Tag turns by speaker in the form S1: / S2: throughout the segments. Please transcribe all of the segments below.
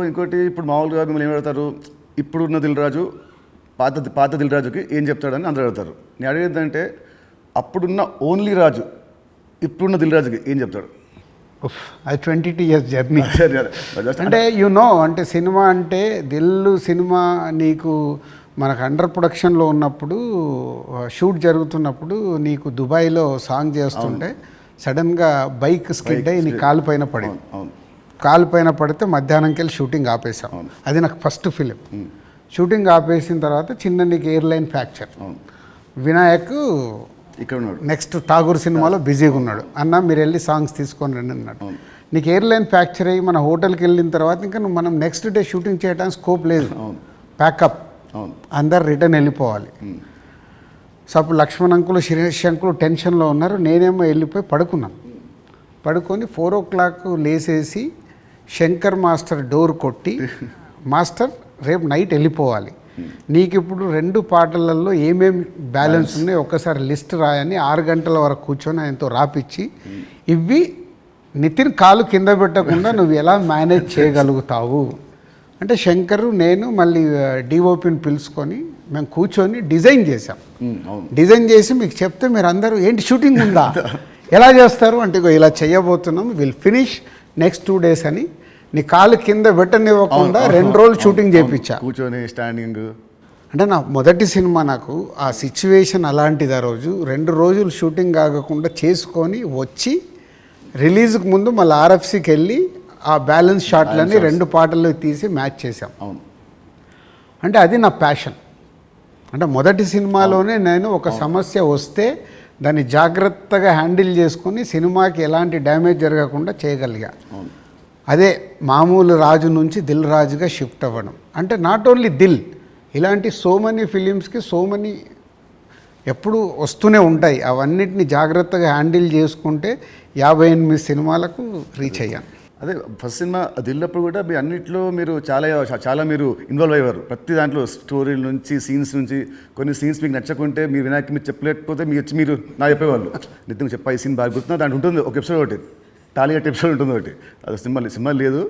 S1: ఇంకోటి ఇప్పుడు మామూలుగా మిమ్మల్ని ఏం అడుగుతారు, ఇప్పుడున్న దిల్ రాజు పాత దిల్ రాజుకి ఏం చెప్తాడని అందరూ అడుగుతారు. నేను అడిగేదంటే అప్పుడున్న ఓన్లీ రాజు ఇప్పుడున్న దిల్ రాజుకి ఏం చెప్తాడు?
S2: అది 22 years జర్నీ. అంటే అంటే సినిమా అంటే సినిమా నీకు మనకు అండర్ ప్రొడక్షన్లో ఉన్నప్పుడు షూట్ జరుగుతున్నప్పుడు నీకు దుబాయ్లో సాంగ్ చేస్తుంటే సడన్గా బైక్ స్కిడ్ అయ్యి నీ కాలు పైన పడింది. కాలు పైన పడితే మధ్యాహ్నంకి వెళ్ళి షూటింగ్ ఆపేసాం. అది నాకు ఫస్ట్ ఫిలిం. షూటింగ్ ఆపేసిన తర్వాత చిన్న నీకు ఎయిర్లైన్ ఫ్రాక్చర్. వినాయక్ ఇక్కడ ఉన్నాడు, నెక్స్ట్ ఠాగూర్ సినిమాలో బిజీగా ఉన్నాడు. అన్న మీరు వెళ్ళి సాంగ్స్ తీసుకొని రండి అన్నాడు. నీకు ఎయిర్లైన్ ఫ్రాక్చర్ అయ్యి మన హోటల్కి వెళ్ళిన తర్వాత ఇంకా మనం నెక్స్ట్ డే షూటింగ్ చేయడానికి స్కోప్ లేదు, ప్యాకప్, అందరు రిటర్న్ వెళ్ళిపోవాలి. సో అప్పుడు లక్ష్మణ్ అంకులు శిరీష్ అంకులు టెన్షన్లో ఉన్నారు. నేనేమో వెళ్ళిపోయి పడుకొని 4 o'clock లేసేసి శంకర్ మాస్టర్ డోర్ కొట్టి, మాస్టర్ రేపు నైట్ వెళ్ళిపోవాలి, నీకు ఇప్పుడు 2 పాటలలో ఏమేమి బ్యాలెన్స్ ఉన్నాయో ఒక్కసారి లిస్ట్ రాయని 6 గంటల వరకు కూర్చొని ఆయనతో రాపిచ్చి, ఇవి నితిన్ కాలు కింద పెట్టకుండా నువ్వు ఎలా మేనేజ్ చేయగలుగుతావు అంటే శంకరు నేను మళ్ళీ డిఓపిని పిలుచుకొని మేము కూర్చొని డిజైన్ చేసాం. డిజైన్ చేసి మీకు చెప్తే మీరు అందరూ ఏంటి షూటింగ్ ఉందా, ఎలా చేస్తారు అంటే ఇలా చేయబోతున్నాం, విల్ ఫినిష్ నెక్స్ట్ 2 days అని నీ కాలు కింద పెట్టనివ్వకుండా 2 రోజులు షూటింగ్ చేయించా కూర్చొని స్టాండింగ్. అంటే నా మొదటి సినిమా, నాకు ఆ సిచ్యువేషన్ అలాంటిది. ఆ రోజు 2 రోజులు షూటింగ్ ఆగకుండా చేసుకొని వచ్చి రిలీజ్కి ముందు మళ్ళీ ఆర్ఎఫ్సికి వెళ్ళి ఆ బ్యాలెన్స్ షాట్లని 2 పాటల్లో తీసి మ్యాచ్ చేశాం. అంటే అది నా ప్యాషన్. అంటే మొదటి సినిమాలోనే నేను ఒక సమస్య వస్తే దాన్ని జాగ్రత్తగా హ్యాండిల్ చేసుకొని సినిమాకి ఎలాంటి డ్యామేజ్ జరగకుండా చేయగలిగా. అదే మామూలు రాజు నుంచి దిల్ రాజుగా షిఫ్ట్ అవ్వడం. అంటే నాట్ ఓన్లీ దిల్, ఇలాంటి సో మెనీ ఫిలిమ్స్కి సో మెనీ ఎప్పుడు వస్తూనే ఉంటాయి. అవన్నిటిని జాగ్రత్తగా హ్యాండిల్ చేసుకుంటే 58 సినిమాలకు రీచ్ అయ్యాను.
S1: అదే ఫస్ట్ సినిమా దిల్లప్పుడు కూడా మీ అన్నింటిలో మీరు చాలా మీరు ఇన్వాల్వ్ అయ్యారు. ప్రతి దాంట్లో స్టోరీల నుంచి సీన్స్ నుంచి. కొన్ని సీన్స్ మీకు నచ్చకుంటే మీరు వినాయక్ మీరు చెప్పలేకపోతే మీరు నా చెప్పేవాళ్ళు, నిత్యం చెప్పా ఈ సీన్ బాగా గుర్తున్నా, దాంట్లో ఉంటుంది ఒక ఎపిసోడ్ ఒకటి, టాలీవుడ్ ఎపిసోడ్ ఉంటుంది ఒకటి, అది సినిమా లేదు.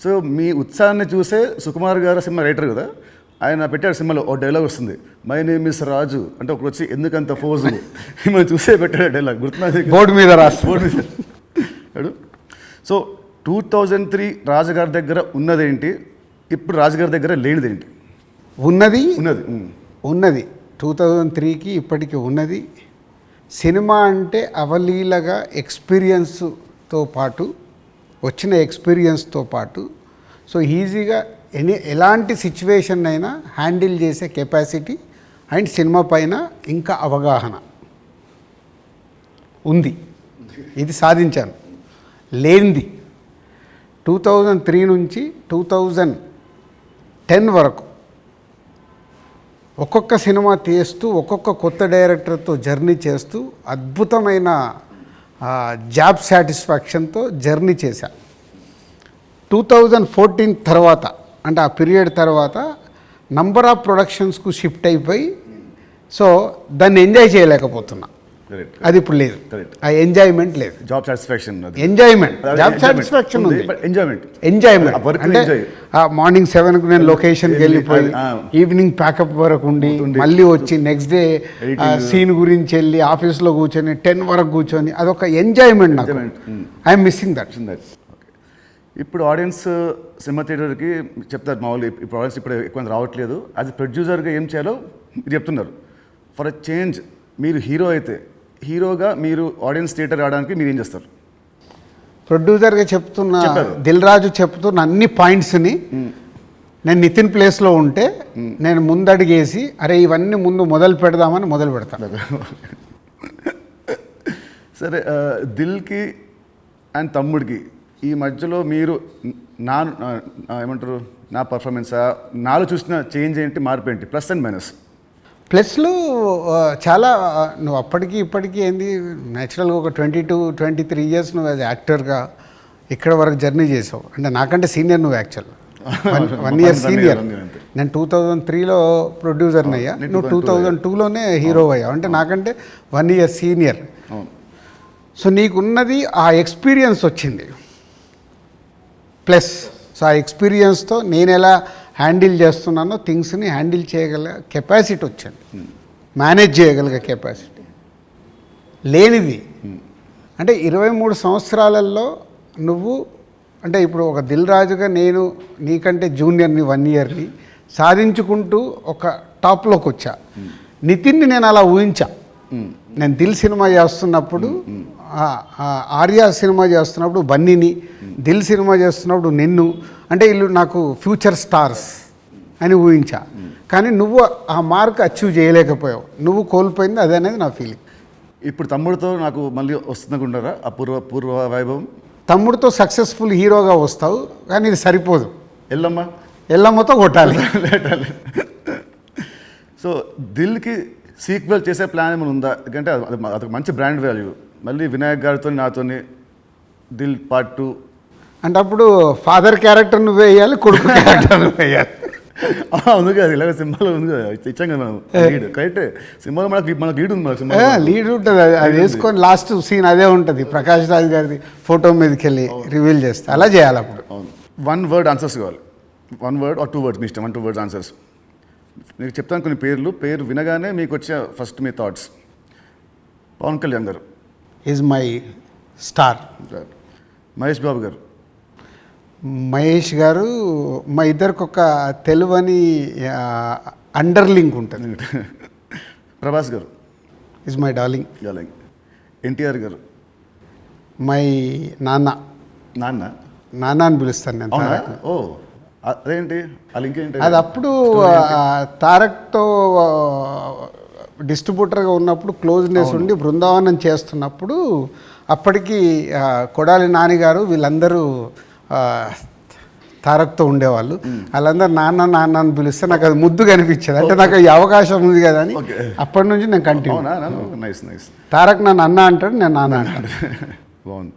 S1: సో మీ ఉత్సాహాన్ని చూసే సుకుమార్ గారు సినిమా రైటర్ కదా, ఆయన పెట్టాడు సినిమాలో ఒక డైలాగ్ వస్తుంది, మై నేమ్ ఇస్ రాజు అంటే ఒకటి వచ్చి ఎందుకంత ఫోజు మిమ్మల్ని చూసే పెట్టాడు డైలాగ్, గుర్తున్నా
S2: బోర్డు మీద రాడు.
S1: సో 2003 రాజుగారి దగ్గర ఉన్నదేంటి, ఇప్పుడు రాజుగారి దగ్గర లేనిదేంటి?
S2: ఉన్నది 2003కి ఇప్పటికీ ఉన్నది. సినిమా అంటే అవలీలగా ఎక్స్పీరియన్స్తో పాటు వచ్చిన ఎక్స్పీరియన్స్తో పాటు సో ఈజీగా ఎలాంటి సిచ్యువేషన్ అయినా హ్యాండిల్ చేసే కెపాసిటీ అండ్ సినిమా పైన ఇంకా అవగాహన ఉంది. ఇది సాధించాను. లేనిది 2003 నుంచి 2010 వరకు ఒక్కొక్క సినిమా తీస్తూ ఒక్కొక్క కొత్త డైరెక్టర్తో జర్నీ చేస్తూ అద్భుతమైన జాబ్ సాటిస్ఫాక్షన్తో జర్నీ చేశా. 2014 తర్వాత అంటే ఆ పీరియడ్ తర్వాత నంబర్ ఆఫ్ ప్రొడక్షన్స్కు షిఫ్ట్ అయిపోయి సో దాన్ని ఎంజాయ్ చేయలేకపోతున్నా. అది ఇప్పుడు లేదు, ఆ ఎంజాయ్మెంట్ లేదు.
S1: Job satisfaction,
S2: enjoyment, job satisfaction ఉంది, ఎంజాయ్మెంట్ అంటే మార్నింగ్ 7కు నేను లొకేషన్కి వెళ్ళిపోయి ఈవినింగ్ ప్యాకప్ వరకు ఉండి మళ్ళీ వచ్చి నెక్స్ట్ డే సీన్ గురించి వెళ్ళి ఆఫీస్లో కూర్చొని 10 వరకు కూర్చొని అదొక ఎంజాయ్మెంట్ నాకు. I'm missing that.
S1: ఇప్పుడు ఆడియన్స్ సినిమా థియేటర్కి చెప్తారు మామూలు, ఇప్పుడు ఆడియన్స్ ఇప్పుడు ఎక్కువ రావట్లేదు, అది ప్రొడ్యూసర్గా ఏం చేయాలో మీరు చెప్తున్నారు. ఫర్ అ చేంజ్ మీరు హీరో అయితే హీరోగా మీరు ఆడియన్స్ థియేటర్ రావడానికి మీరు ఏం చేస్తారు?
S2: ప్రొడ్యూసర్గా చెప్తున్న దిల్ రాజు చెప్తున్న అన్ని పాయింట్స్ని నేను నితిన్ ప్లేస్లో ఉంటే నేను ముందడిగేసి అరే ఇవన్నీ ముందు మొదలు పెడదామని మొదలు పెడతాను.
S1: సరే, దిల్కి అండ్ తమ్ముడికి ఈ మధ్యలో మీరు ఏమంటారు నా పర్ఫార్మెన్సా, నాలో చూసిన చేంజ్ ఏంటి, మార్పు ఏంటి, ప్లస్ అండ్ మైనస్?
S2: ప్లస్లు చాలా. నువ్వు అప్పటికి ఇప్పటికీ ఏంది న్యాచురల్గా ఒక 22-23 years నువ్వు యాజ్ యాక్టర్గా ఇక్కడ వరకు జర్నీ చేసావు. అంటే నాకంటే సీనియర్ నువ్వు యాక్చువల్ 1 year సీనియర్. నేను 2003లో ప్రొడ్యూసర్ని అయ్యా, నువ్వు 2002లోనే హీరో అయ్యావు. అంటే నాకంటే 1 year సీనియర్. సో నీకున్నది ఆ ఎక్స్పీరియన్స్ వచ్చింది. ప్లస్ సో ఆ ఎక్స్పీరియన్స్తో నేను ఎలా హ్యాండిల్ చేస్తున్నానో థింగ్స్ని హ్యాండిల్ చేయగల కెపాసిటీ వచ్చింది, మేనేజ్ చేయగలిగే కెపాసిటీ లేనిది. అంటే 23 సంవత్సరాలలో నువ్వు అంటే ఇప్పుడు ఒక దిల్ రాజుగా నేను నీకంటే జూనియర్ని 1 ఇయర్ని సాధించుకుంటూ ఒక టాప్లోకి వచ్చా. నితిన్ని నేను అలా ఊహించా. నేను దిల్ సినిమా చేస్తున్నప్పుడు, ఆర్యా సినిమా చేస్తున్నప్పుడు బన్నీని, దిల్ సినిమా చేస్తున్నప్పుడు నిన్ను, అంటే వీళ్ళు నాకు ఫ్యూచర్ స్టార్స్ అని ఊహించా. కానీ నువ్వు ఆ మార్క్ అచీవ్ చేయలేకపోయావు, నువ్వు కోల్పోయింది అదే అనేది నా ఫీలింగ్.
S1: ఇప్పుడు తమ్ముడితో నాకు మళ్ళీ వస్తుందనుకుంటారా ఆ పూర్వ వైభవం?
S2: తమ్ముడితో సక్సెస్ఫుల్ హీరోగా వస్తావు, కానీ ఇది సరిపోదు. ఎల్లమ్మతో కొట్టాలి.
S1: సో దిల్కి సీక్వెల్ చేసే ప్లాన్ ఏమైనా ఉందా? ఎందుకంటే అదొక మంచి బ్రాండ్ వాల్యూ. మళ్ళీ వినాయక్ గారితో నాతోని దిల్ పార్ట్ 2
S2: అంటే అప్పుడు ఫాదర్ క్యారెక్టర్ నువ్వు వేయాలి, కొడుకు క్యారెక్టర్ నువ్వు వేయాలి.
S1: ఉంది కదా, ఇలాగ సినిమాలో ఉంది కదా, ఇచ్చాం కదా మనం లీడ్. కరెక్టే, సినిమాలో మనకు లీడ్ ఉంది, మన సినిమా
S2: లీడ్ ఉంటుంది. అది వేసుకొని లాస్ట్ సీన్ అదే ఉంటుంది, ప్రకాష్ రాజ్ గారిది ఫోటో మీదకి వెళ్ళి రివీల్ చేస్తే అలా చేయాలి. అప్పుడు
S1: 1 word ఆన్సర్స్ కావాలి. 1 word or 2 words మీ ఇష్టం. 1, 2 words ఆన్సర్స్. మీకు చెప్తాను కొన్ని పేరు వినగానే మీకు వచ్చే ఫస్ట్ మీ థాట్స్. పవన్ కళ్యాణ్ గారు
S2: is my star.
S1: Mahesh Babu గారు.
S2: మహేష్ గారు మా ఇద్దరికి ఒక తెలువని అండర్లింక్ ఉంటుంది.
S1: ప్రభాస్ గారు
S2: ఈజ్ మై డార్లింగ్.
S1: ఎన్టీఆర్ గారు.
S2: మై నాన్న. నాన్న అని పిలుస్తాను నేను.
S1: ఓ అదేంటి ఇంకేంటి?
S2: అది అప్పుడు తారక్తో డిస్ట్రిబ్యూటర్గా ఉన్నప్పుడు క్లోజ్నెస్ ఉండి బృందావనం చేస్తున్నప్పుడు అప్పటికి కొడాలి నానిగారు వీళ్ళందరూ తారక్తో ఉండేవాళ్ళు. వాళ్ళందరూ నాన్న నాన్న అని పిలిస్తే నాకు అది ముద్దుగా అనిపించేది. అంటే నాకు ఈ అవకాశం ఉంది కదా అని అప్పటి నుంచి నేను కంటిన్యూ. తారక్ నన్ను అన్న అంటాడు, నేను నాన్న అంటాడు.
S1: బాగుంది.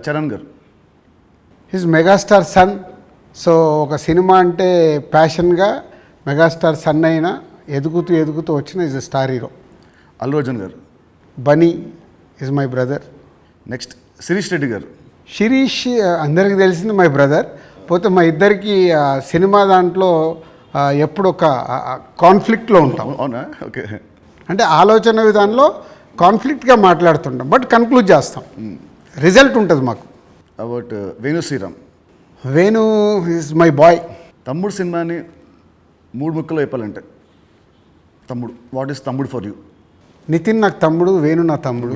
S1: చరణ్ గారు.
S2: His megastar son. సో ఒక సినిమా అంటే ప్యాషన్గా మెగాస్టార్ సన్ అయినా ఎదుగుతూ వచ్చిన is a star hero.
S1: Allu Arjun గారు.
S2: Bunny is my brother.
S1: Next Sirish Reddy గారు.
S2: శిరీష్ అందరికీ తెలిసింది మై బ్రదర్. పోతే మా ఇద్దరికి సినిమా దాంట్లో ఎప్పుడు ఒక కాన్ఫ్లిక్ట్లో ఉంటాం.
S1: అవునా? ఓకే.
S2: అంటే ఆలోచన విధానంలో కాన్ఫ్లిక్ట్గా మాట్లాడుతుంటాం, బట్ కన్క్లూడ్ చేస్తాం, రిజల్ట్ ఉంటుంది మాకు.
S1: About Venu Sriram.
S2: Venu is my boy.
S1: Thammudu సినిమాని 3 ముక్కలో చెప్పాలంటే తమ్ముడు, what is Thammudu for you?
S2: Nithin నాకు తమ్ముడు, వేణు నా తమ్ముడు.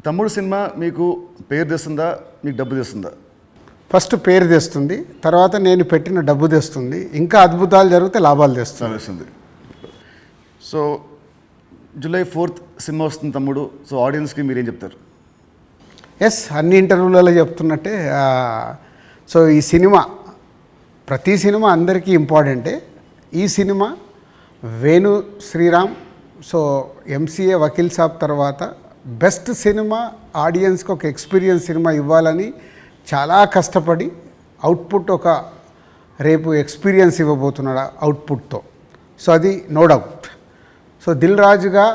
S1: తమ్ముడు సినిమా మీకు పేరు తెస్తుందా, మీకు డబ్బు తెస్తుందా?
S2: ఫస్ట్ పేరు తెస్తుంది, తర్వాత నేను పెట్టిన డబ్బు తెస్తుంది, ఇంకా అద్భుతాలు జరిగితే లాభాలు తెస్తుంది.
S1: సో July 4th సినిమా వస్తుంది తమ్ముడు. సో ఆడియన్స్కి మీరేం చెప్తారు?
S2: ఎస్, అన్ని ఇంటర్వ్యూలలో చెప్తున్నట్టే. సో ఈ సినిమా, ప్రతి సినిమా అందరికీ ఇంపార్టెంటే. ఈ సినిమా వేణు శ్రీరామ్, సో ఎంసీఏ వకీల్ సాబ్ తర్వాత బెస్ట్ సినిమా, ఆడియన్స్కి ఒక ఎక్స్పీరియన్స్ సినిమా ఇవ్వాలని చాలా కష్టపడి అవుట్పుట్ ఒక రేపు ఎక్స్పీరియన్స్ ఇవ్వబోతున్నాడు అవుట్పుట్తో. సో అది నో డౌట్. సో దిల్ రాజుగా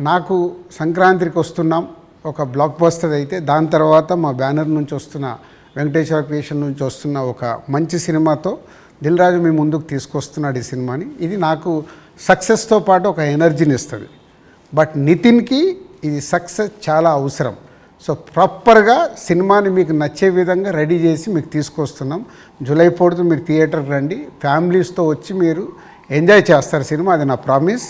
S2: నాకు సంక్రాంతికి వస్తున్నాం ఒక బ్లాక్ బస్టర్ అయితే, దాని తర్వాత మా బ్యానర్ నుంచి వస్తున్న వెంకటేశ్వర క్రియేషన్ నుంచి వస్తున్న ఒక మంచి సినిమాతో దిల్ రాజు మీ ముందుకు తీసుకొస్తున్నాడు ఈ సినిమాని. ఇది నాకు సక్సెస్తో పాటు ఒక ఎనర్జీని ఇస్తుంది. బట్ నితిన్కి ఇది సక్సెస్ చాలా అవసరం. సో ప్రాపర్గా సినిమాని మీకు నచ్చే విధంగా రెడీ చేసి మీకు తీసుకొస్తున్నాం. July 4th మీరు థియేటర్కి రండి, ఫ్యామిలీస్తో వచ్చి మీరు ఎంజాయ్ చేస్తారు సినిమా, అది నా ప్రామిస్.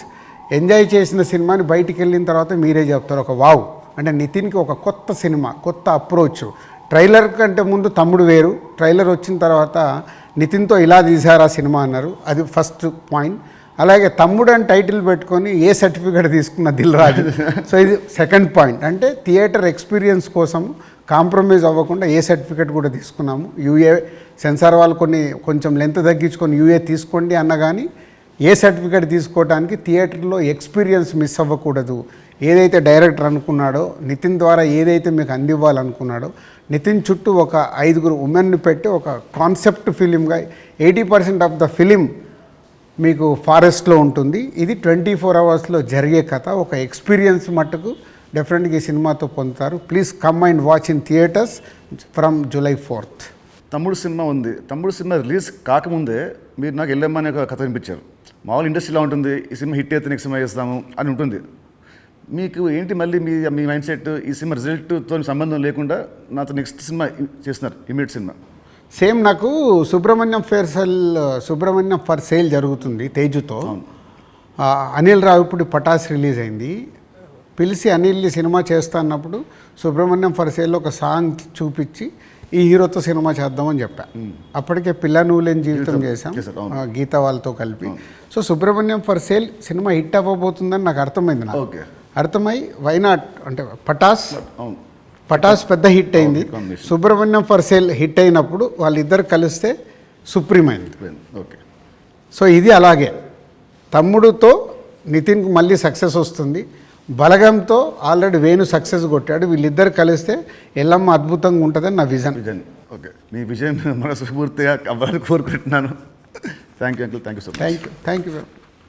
S2: ఎంజాయ్ చేసిన సినిమాని బయటికి వెళ్ళిన తర్వాత మీరే చెప్తారు ఒక వావ్, అంటే నితిన్కి ఒక కొత్త సినిమా, కొత్త అప్రోచ్. ట్రైలర్ కంటే ముందు తమ్ముడు వేరు, ట్రైలర్ వచ్చిన తర్వాత నితిన్తో ఇలా తీశారు ఆ సినిమా అన్నారు, అది ఫస్ట్ పాయింట్. అలాగే తమ్ముడు అని టైటిల్ పెట్టుకొని ఏ సర్టిఫికేట్ తీసుకున్న దిల్ రాజు. సో ఇది సెకండ్ పాయింట్. అంటే థియేటర్ ఎక్స్పీరియన్స్ కోసం కాంప్రమైజ్ అవ్వకుండా ఏ సర్టిఫికేట్ కూడా తీసుకున్నాము. యూఏ సెన్సార్ వాళ్ళు కొంచెం లెంత్ తగ్గించుకొని యూఏ తీసుకోండి అన్న కానీ ఏ సర్టిఫికేట్ తీసుకోవడానికి థియేటర్లో ఎక్స్పీరియన్స్ మిస్ అవ్వకూడదు. ఏదైతే డైరెక్టర్ అనుకున్నాడో, నితిన్ ద్వారా ఏదైతే మీకు అందివ్వాలనుకున్నాడో, నితిన్ చుట్టూ ఒక 5 ఉమెన్ని పెట్టి ఒక కాన్సెప్ట్ ఫిలింగా 80% ఆఫ్ ద ఫిలిం మీకు ఫారెస్ట్లో ఉంటుంది. ఇది 24 అవర్స్లో జరిగే కథ. ఒక ఎక్స్పీరియన్స్ మట్టుకు డెఫినెట్గా ఈ సినిమాతో పొందుతారు. Please come and watch in theatres from July 4th.
S1: తమ్ముడు సినిమా ఉంది. తమ్ముడు సినిమా రిలీజ్ కాకముందే మీరు నాకు ఎల్లమ్మ అనే ఒక కథ వినిపించారు. మామూలు ఇండస్ట్రీలో ఉంటుంది, ఈ సినిమా హిట్ అయితే నెక్స్ట్ సినిమా చేస్తాము అని ఉంటుంది. మీకు ఏంటి మళ్ళీ మీ మైండ్ సెట్ ఈ సినిమా రిజల్ట్తో సంబంధం లేకుండా నాతో నెక్స్ట్ సినిమా చేస్తున్నారు, ఇమీడియట్ సినిమా?
S2: సేమ్ నాకు సుబ్రహ్మణ్యం ఫర్ సేల్ జరుగుతుంది తేజుతో. అనిల్ రావిపూడి పటాస్ రిలీజ్ అయింది. పిలిచి అనిల్ని సినిమా చేస్తా అన్నప్పుడు సుబ్రహ్మణ్యం ఫర్ సేల్లో ఒక సాంగ్ చూపించి ఈ హీరోతో సినిమా చేద్దామని చెప్పా. అప్పటికే పిల్ల నువ్వు లేని జీవితం చేశాం గీత వాళ్ళతో కలిపి. సో సుబ్రహ్మణ్యం ఫర్ సేల్ సినిమా హిట్ అవ్వబోతుందని నాకు అర్థమైంది. నాకు అర్థమై వైనాట్ అంటే పటాస్ పెద్ద హిట్ అయింది. సుబ్రహ్మణ్యం ఫర్ సేల్ హిట్ అయినప్పుడు వాళ్ళిద్దరు కలిస్తే సుప్రీం అయింది. సో ఇది అలాగే తమ్ముడుతో నితిన్కు మళ్ళీ సక్సెస్ వస్తుంది. బలగంతో ఆల్రెడీ వేణు సక్సెస్ కొట్టాడు. వీళ్ళిద్దరు కలిస్తే ఎల్లమ్మ అద్భుతంగా ఉంటుందని నా విజన్.
S1: ఓకే, మీ విజయం మనస్ఫూర్తిగా అవ్వాలని కోరుకుంటున్నాను. Thank you uncle, thank you so much.
S2: Thank you.